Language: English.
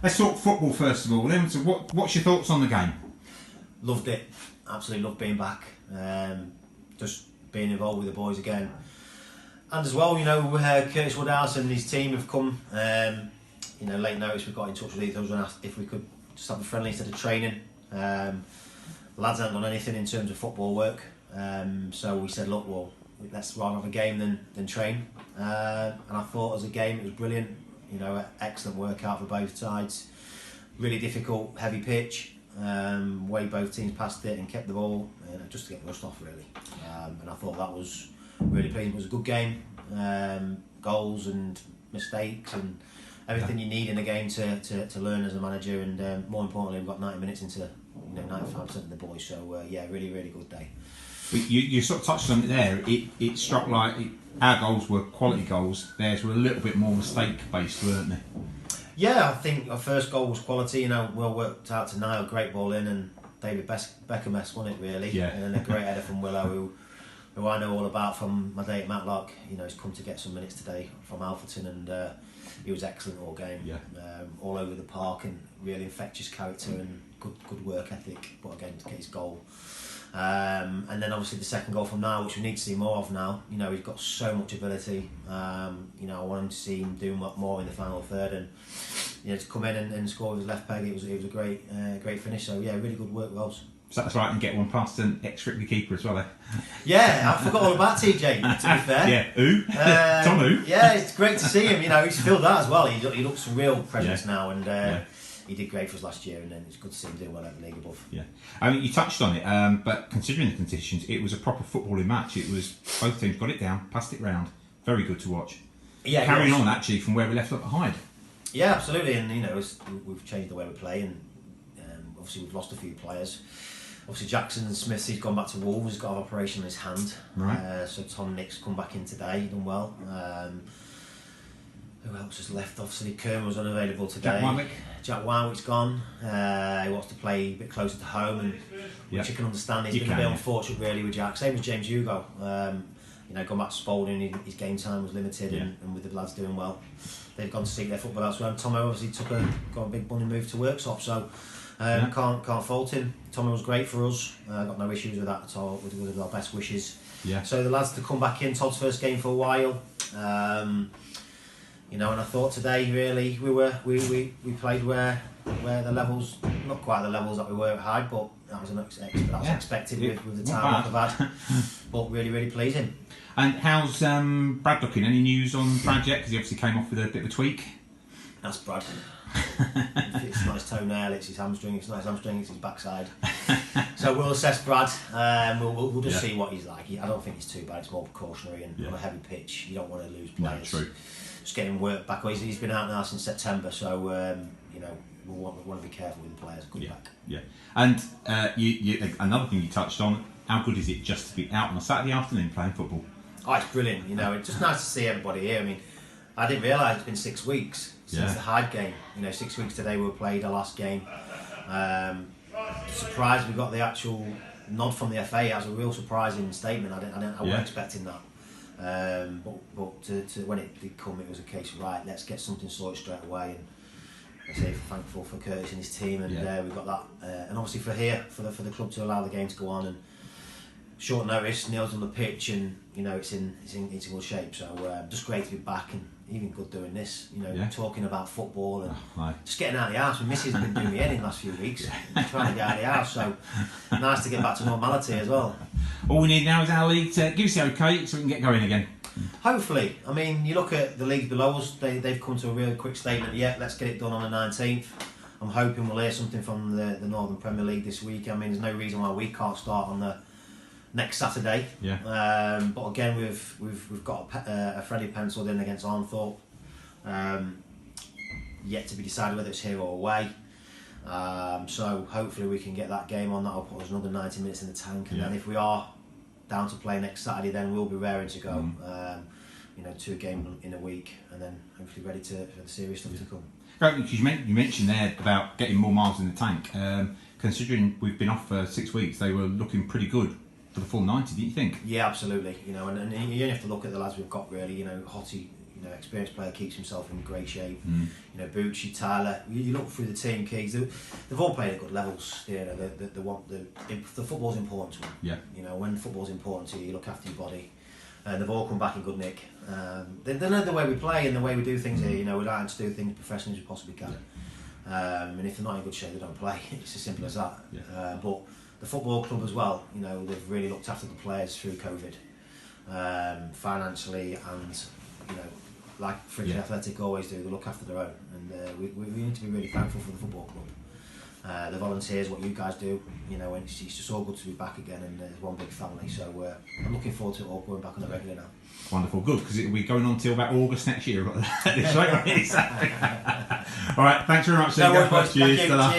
Let's talk football first of all. Then, so what's your thoughts on the game? Loved it. Absolutely loved being back. Just being involved with the boys again. And as well, Curtis Woodhouse and his team have come. Late notice we got in touch with Ethos and asked if we could just have a friendly instead of training. The lads haven't done anything in terms of football work. So we said, look, well, let's rather have a game than train. And I thought as a game it was brilliant. Excellent workout for both sides. Really difficult, heavy pitch. Way both teams passed it and kept the ball, just to get the rust off really. And I thought that was really pleasing. It was a good game. Goals and mistakes and everything you need in a game to learn as a manager. And more importantly, we've got 90 minutes into 95% of the boys. So really, really good day. You sort of touched on it there. It struck like our goals were quality goals. Theirs were a little bit more mistake based, weren't they? Yeah, I think our first goal was quality. Well worked out to Niall, great ball in, and David Beckham won it really. Yeah. And then a great header from Willow, who I know all about from my day at Matlock. He's come to get some minutes today from Alfreton, and he was excellent all game. Yeah. All over the park, and really infectious character and good work ethic. But again, to get his goal. And then obviously the second goal from Niall, which we need to see more of now. He's got so much ability. I want him to see him do more in the final third, and to come in and score with his left peg, it was a great finish. So really good work, Wells. So that's right, and get one past an ex-Frickley keeper as well, eh? Yeah, I forgot all about TJ, to be fair. Yeah, who? Tom who? Yeah, it's great to see him. He's filled that as well. He looks real presence now, and he did great for us last year, and then it's good to see him doing well at the league above. Yeah, I mean, you touched on it, but considering the conditions, it was a proper footballing match. It was both teams got it down, passed it round. Very good to watch. Yeah, carrying on actually from where we left up behind. Yeah, absolutely, and we've changed the way we play, and obviously we've lost a few players. Obviously Jackson and Smith, he's gone back to Wolves. He's got an operation on his hand. Right. So Tom Nick's come back in today. He done well. Who else has left? Obviously Kerr was unavailable today. Jack Warwick's gone. He wants to play a bit closer to home, and which you can understand. He's been a bit unfortunate really with Jack. Same as James Hugo. Gone back to Spalding. His game time was limited, and with the lads doing well, they've gone to seek their football elsewhere. And Tomo obviously got a big money move to Worksop, so can't fault him. Tomo was great for us. Got no issues with that at all. With our best wishes. Yeah. So the lads to come back in. Todd's first game for a while. And I thought today really we played where the levels, not quite the levels that we were at Hyde, but that was expected with the time we've had. But really, really pleasing. And how's Brad looking? Any news on Brad yet? Because he obviously came off with a bit of a tweak. That's Brad. It's not his toenail, it's his hamstring. It's not his hamstring, it's his backside. So we'll assess Brad. We'll just see what he's like. I don't think it's too bad. It's more precautionary, and on a heavy pitch, you don't want to lose players. No, true. Just getting work back. He's been out now since September, so we want to be careful with the players. Good back. Yeah. And another thing you touched on. How good is it just to be out on a Saturday afternoon playing football? Oh, it's brilliant. It's just nice to see everybody here. I mean, I didn't realise it's been 6 weeks since the Hyde game. 6 weeks today we played our last game. Surprised we got the actual nod from the FA. It was a real surprising statement. I wasn't expecting that. But when it did come, it was a case of right, let's get something sorted straight away. And I say thankful for Curtis and his team, and we got that. And obviously for the club to allow the game to go on, and short notice, Neil's on the pitch, and it's in good shape. So just great to be back, and even good doing this. Talking about football and just getting out of the house. My missus has been doing me head in the last few weeks, trying to get out of the house. So nice to get back to normality as well. All we need now is our league to give us the okay, so we can get going again. Hopefully. I mean, you look at the leagues below us; they've come to a really quick statement. Yeah, let's get it done on the 19th. I'm hoping we'll hear something from the Northern Premier League this week. I mean, there's no reason why we can't start on the next Saturday. Yeah. But again, we've got a friendly penciled in against Arnthorpe. Yet to be decided whether it's here or away. So hopefully we can get that game on. That'll put us another 90 minutes in the tank, and then if we are down to play next Saturday, then we'll be raring to go. 2 games in a week, and then hopefully ready for the serious stuff to come. Right, because you mentioned there about getting more miles in the tank. Considering we've been off for 6 weeks, they were looking pretty good for the full 90, didn't you think? Yeah, absolutely. And you only have to look at the lads we've got really. Hottie experienced player keeps himself in great shape. You know, Bucci, Tyler. You look through the team, Keys. They've all played at good levels. You know, the football's important to them. Yeah. You know, when football's important to you, you look after your body. And they've all come back in good nick. They know the way we play and the way we do things here. You know, we like to do things professionally as we possibly can. And if they're not in good shape, they don't play. It's as simple as that. Yeah. But the football club as well, you know, they've really looked after the players through COVID, financially, and you know, like Frickley Athletic always do, they look after their own, and we need to be really thankful for the football club, the volunteers, what you guys do. You know, and it's just all good to be back again, and there's one big family. So I'm looking forward to it all going back on the regular now. Wonderful, good, because it'll be going on till about August next year. All right, thanks very much. No worries, boys. Thank you. Cheers.